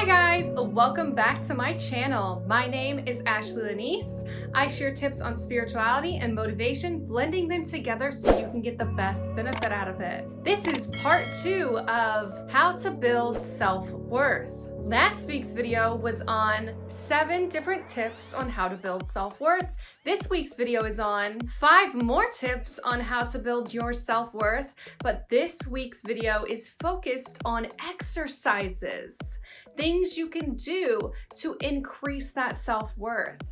guys, welcome back to my channel. My name is Ashley Lanese. I share tips on spirituality and motivation, blending them together so you can get the best benefit out of it. This is part 2 of how to build self-worth. Last week's video was on 7 different tips on how to build self-worth. This week's video is on 5 more tips on how to build your self-worth, but this week's video is focused on exercises, things you can do to increase that self-worth.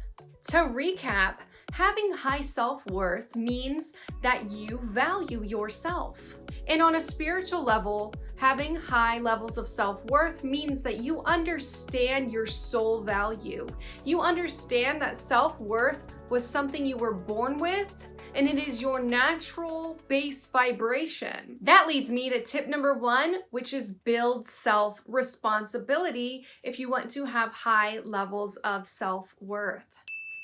To recap, having high self-worth means that you value yourself. And on a spiritual level, having high levels of self-worth means that you understand your soul value. You understand that self-worth was something you were born with, and it is your natural base vibration. That leads me to tip number 1, which is build self-responsibility if you want to have high levels of self-worth.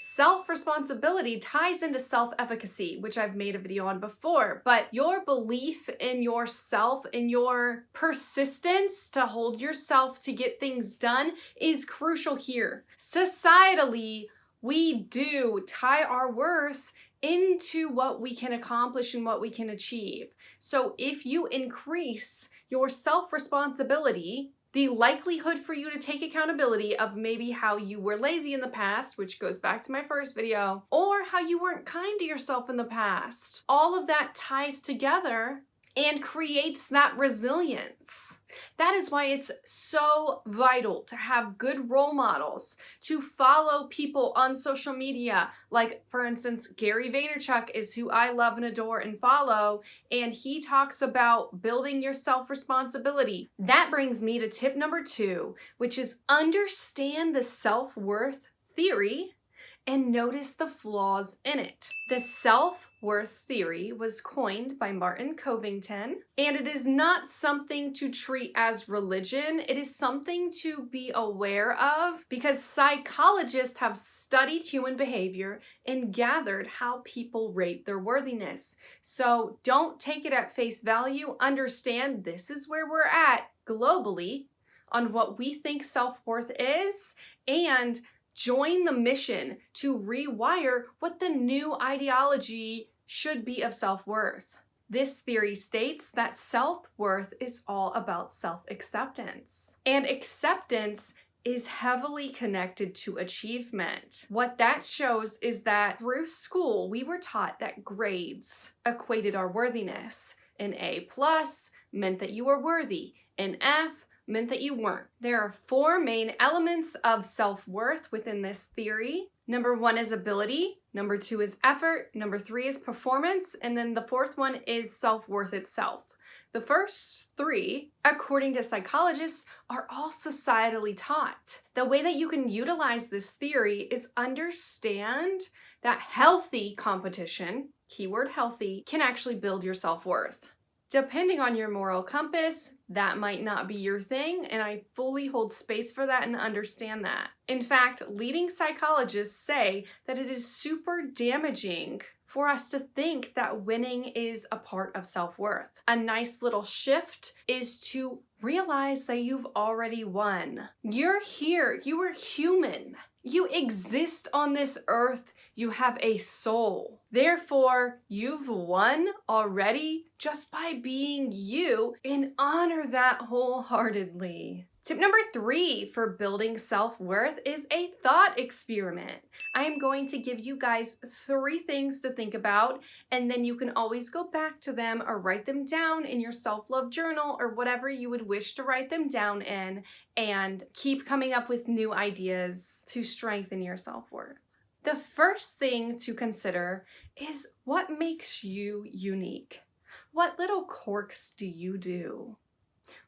Self-responsibility ties into self-efficacy, which I've made a video on before, but your belief in yourself and your persistence to hold yourself to get things done is crucial here. Societally, we do tie our worth into what we can accomplish and what we can achieve. So if you increase your self-responsibility, the likelihood for you to take accountability of maybe how you were lazy in the past, which goes back to my first video, or how you weren't kind to yourself in the past. All of that ties together and creates that resilience. That is why it's so vital to have good role models, to follow people on social media. Like, for instance, Gary Vaynerchuk is who I love and adore and follow, and he talks about building your self-responsibility. That brings me to tip number 2, which is understand the self-worth theory and notice the flaws in it. The self-worth theory was coined by Martin Covington, and it is not something to treat as religion. It is something to be aware of because psychologists have studied human behavior and gathered how people rate their worthiness. So don't take it at face value. Understand this is where we're at globally on what we think self-worth is, and join the mission to rewire what the new ideology should be of self-worth. This theory states that self-worth is all about self-acceptance, and acceptance is heavily connected to achievement. What that shows is that through school, we were taught that grades equated our worthiness. An A+ meant that you were worthy. An F meant that you weren't. There are 4 main elements of self-worth within this theory. Number 1 is ability, number 2 is effort, number 3 is performance, and then the 4th one is self-worth itself. The first 3, according to psychologists, are all societally taught. The way that you can utilize this theory is understand that healthy competition, keyword healthy, can actually build your self-worth. Depending on your moral compass, that might not be your thing, and I fully hold space for that and understand that. In fact, leading psychologists say that it is super damaging for us to think that winning is a part of self-worth. A nice little shift is to realize that you've already won. You're here, you are human. You exist on this earth, you have a soul. Therefore, you've won already just by being you, and honor that wholeheartedly. Tip number 3 for building self-worth is a thought experiment. I am going to give you guys 3 things to think about, and then you can always go back to them or write them down in your self-love journal or whatever you would wish to write them down in, and keep coming up with new ideas to strengthen your self-worth. The first thing to consider is what makes you unique. What little quirks do you do?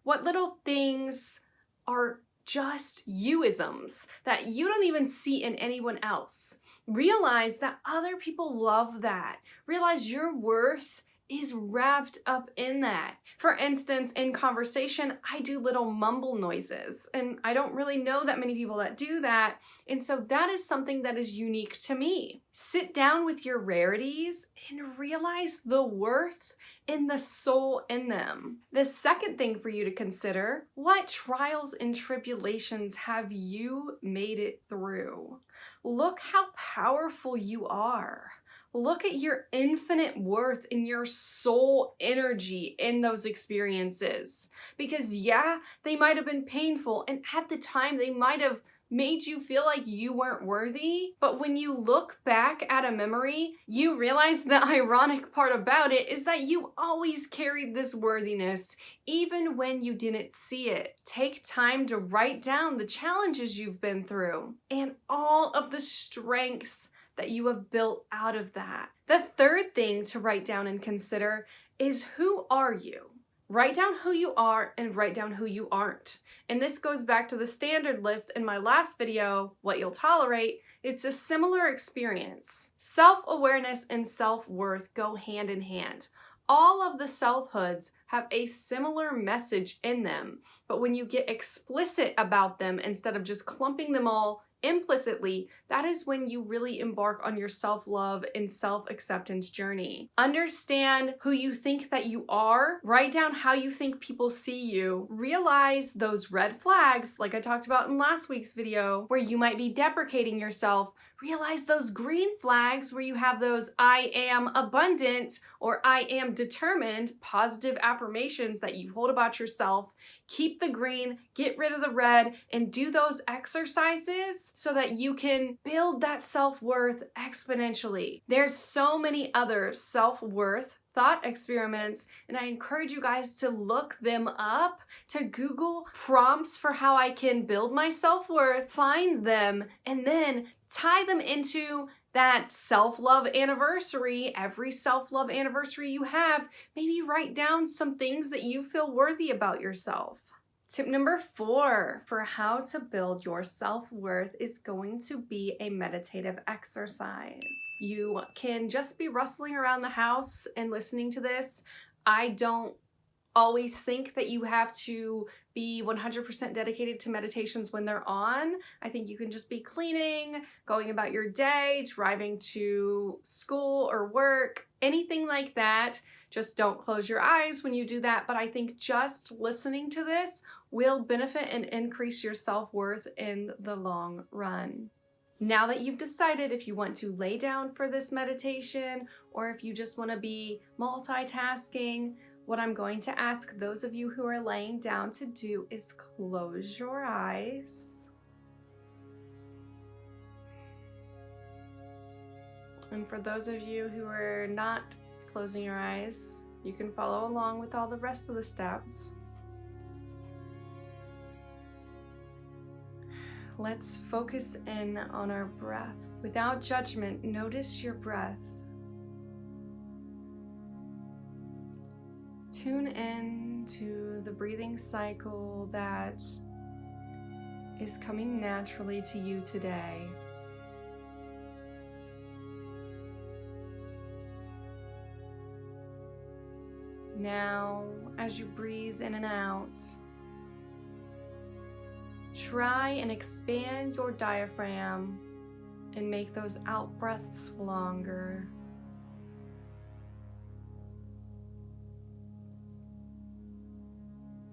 What little things are just you-isms that you don't even see in anyone else? Realize that other people love that. Realize your worth is wrapped up in that. For instance, in conversation, I do little mumble noises, and I don't really know that many people that do that, and so that is something that is unique to me. Sit down with your rarities and realize the worth and the soul in them. The second thing for you to consider, what trials and tribulations have you made it through? Look how powerful you are. Look at your infinite worth and your soul energy in those experiences. Because yeah, they might have been painful, and at the time they might have made you feel like you weren't worthy, but when you look back at a memory, you realize the ironic part about it is that you always carried this worthiness, even when you didn't see it. Take time to write down the challenges you've been through and all of the strengths that you have built out of that. The third thing to write down and consider is, who are you? Write down who you are and write down who you aren't. And this goes back to the standard list in my last video, What You'll Tolerate. It's a similar experience. Self-awareness and self-worth go hand in hand. All of the selfhoods have a similar message in them, but when you get explicit about them instead of just clumping them all implicitly, that is when you really embark on your self-love and self-acceptance journey. Understand who you think that you are, write down how you think people see you, realize those red flags, like I talked about in last week's video, where you might be deprecating yourself. Realize those green flags where you have those I am abundant or I am determined positive affirmations that you hold about yourself. Keep the green, get rid of the red, and do those exercises so that you can build that self-worth exponentially. There's so many other self-worth thought experiments, and I encourage you guys to look them up, to Google prompts for how I can build my self-worth, find them, and then tie them into that self-love anniversary. Every self-love anniversary you have, maybe write down some things that you feel worthy about yourself. Tip number 4 for how to build your self-worth is going to be a meditative exercise. You can just be rustling around the house and listening to this. I don't always think that you have to be 100% dedicated to meditations when they're on. I think you can just be cleaning, going about your day, driving to school or work, anything like that. Just don't close your eyes when you do that. But I think just listening to this will benefit and increase your self-worth in the long run. Now that you've decided if you want to lay down for this meditation or if you just want to be multitasking, what I'm going to ask those of you who are laying down to do is close your eyes. And for those of you who are not closing your eyes, you can follow along with all the rest of the steps. Let's focus in on our breath. Without judgment, notice your breath. Tune in to the breathing cycle that is coming naturally to you today. Now, as you breathe in and out, try and expand your diaphragm and make those out breaths longer.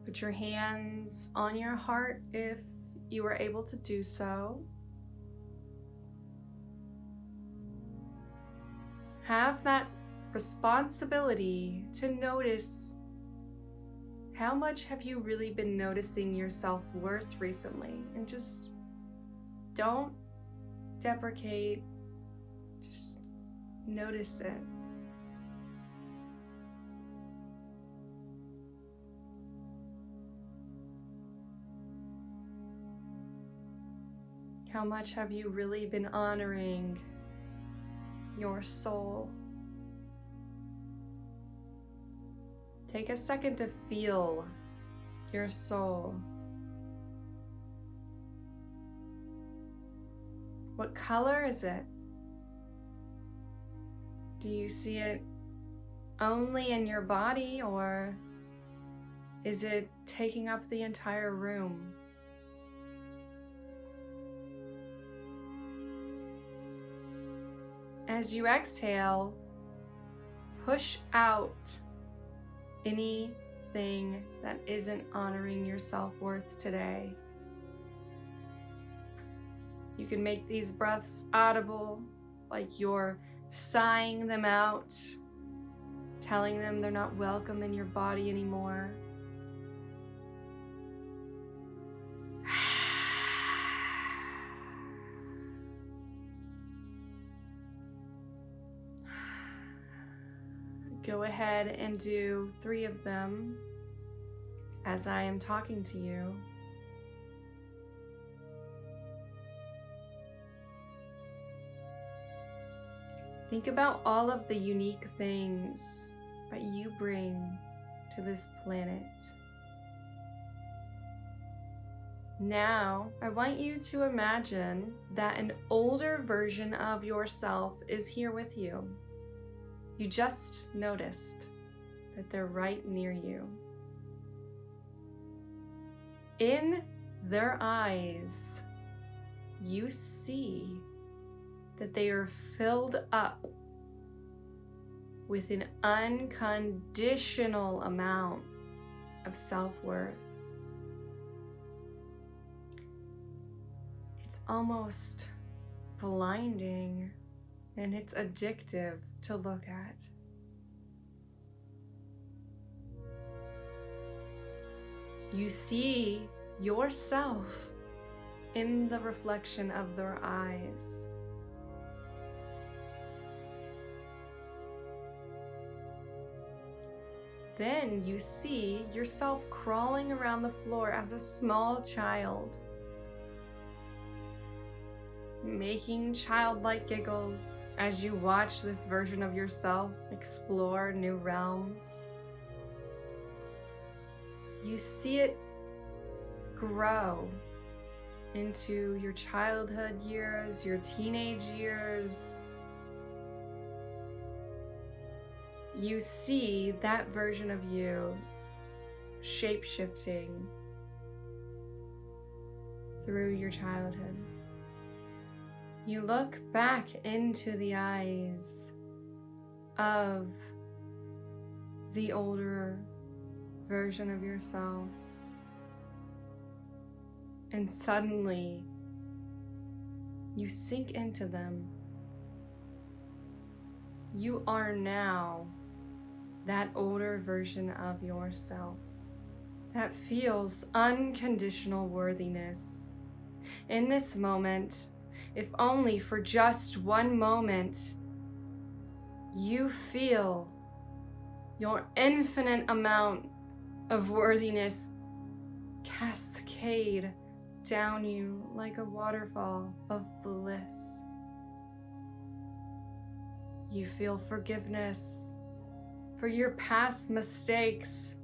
Put your hands on your heart if you are able to do so. Have that responsibility to notice how much have you really been noticing your self-worth recently, and just don't deprecate, just notice it. How much have you really been honoring your soul? Take a second to feel your soul. What color is it? Do you see it only in your body, or is it taking up the entire room? As you exhale, push out anything that isn't honoring your self-worth today. You can make these breaths audible, like you're sighing them out, telling them they're not welcome in your body anymore. Go ahead and do 3 of them as I am talking to you. Think about all of the unique things that you bring to this planet. Now, I want you to imagine that an older version of yourself is here with you. You just noticed that they're right near you. In their eyes, you see that they are filled up with an unconditional amount of self-worth. It's almost blinding, and it's addictive to look at. You see yourself in the reflection of their eyes. Then you see yourself crawling around the floor as a small child, making childlike giggles as you watch this version of yourself explore new realms. You see it grow into your childhood years, your teenage years. You see that version of you shape-shifting through your childhood. You look back into the eyes of the older version of yourself, and suddenly you sink into them. You are now that older version of yourself that feels unconditional worthiness. In this moment, if only for just one moment, you feel your infinite amount of worthiness cascade down you like a waterfall of bliss. You feel forgiveness for your past mistakes,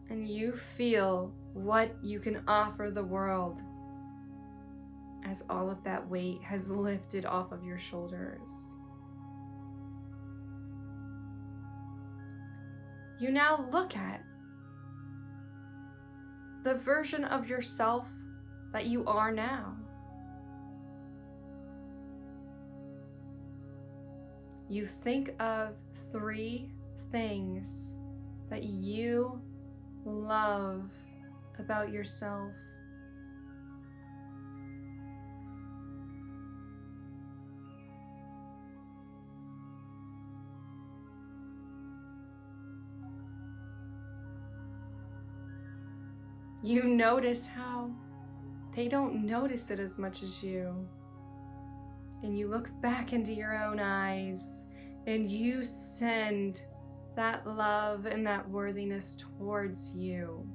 and you feel what you can offer the world as all of that weight has lifted off of your shoulders. You now look at the version of yourself that you are now. You think of 3 things that you love about yourself. You notice how they don't notice it as much as you. And you look back into your own eyes and you send that love and that worthiness towards you.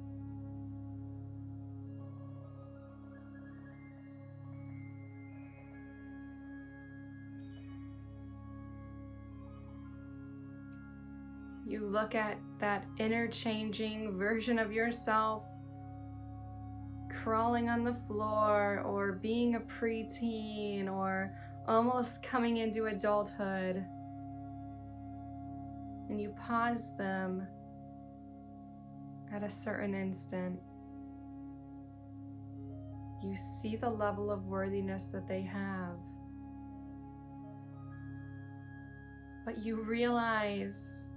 You look at that interchanging version of yourself crawling on the floor, or being a preteen, or almost coming into adulthood. and you pause them at a certain instant. You see the level of worthiness that they have. But you realize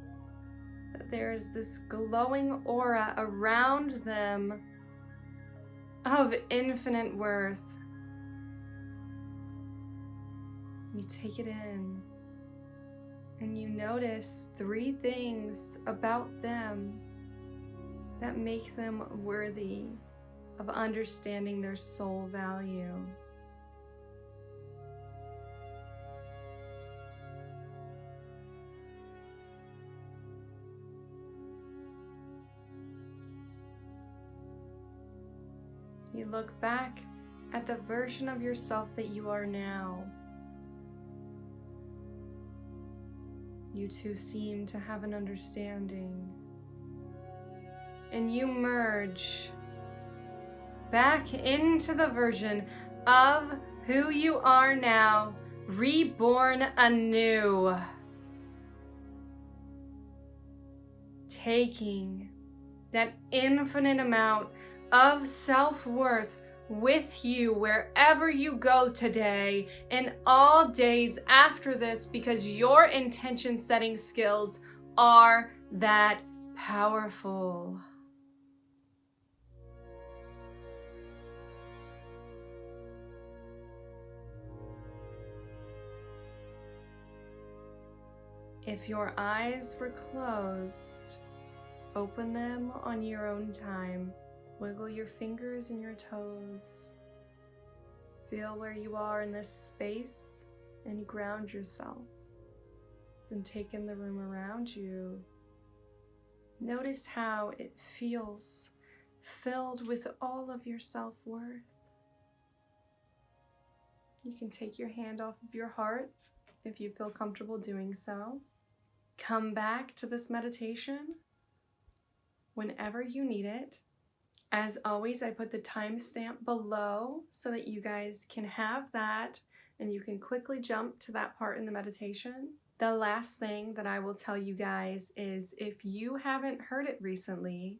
that there is this glowing aura around them of infinite worth. You take it in and you notice 3 things about them that make them worthy of understanding their soul value. You look back at the version of yourself that you are now. You two seem to have an understanding. And you merge back into the version of who you are now, reborn anew. Taking that infinite amount of self-worth with you wherever you go today and all days after this, because your intention setting skills are that powerful. If your eyes were closed, open them on your own time. Wiggle your fingers and your toes. Feel where you are in this space and ground yourself. Then take in the room around you. Notice how it feels filled with all of your self-worth. You can take your hand off of your heart if you feel comfortable doing so. Come back to this meditation whenever you need it. As always, I put the timestamp below so that you guys can have that and you can quickly jump to that part in the meditation. The last thing that I will tell you guys is, if you haven't heard it recently,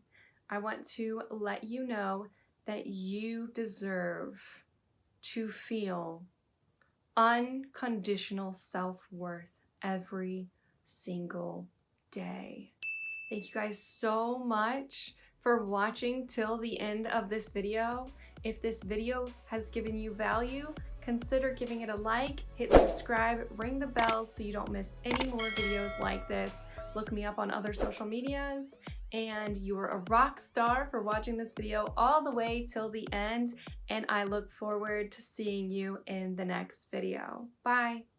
I want to let you know that you deserve to feel unconditional self-worth every single day. Thank you guys so much for watching till the end of this video. If this video has given you value, consider giving it a like, hit subscribe, ring the bell so you don't miss any more videos like this. Look me up on other social medias, and you're a rock star for watching this video all the way till the end, and I look forward to seeing you in the next video. Bye.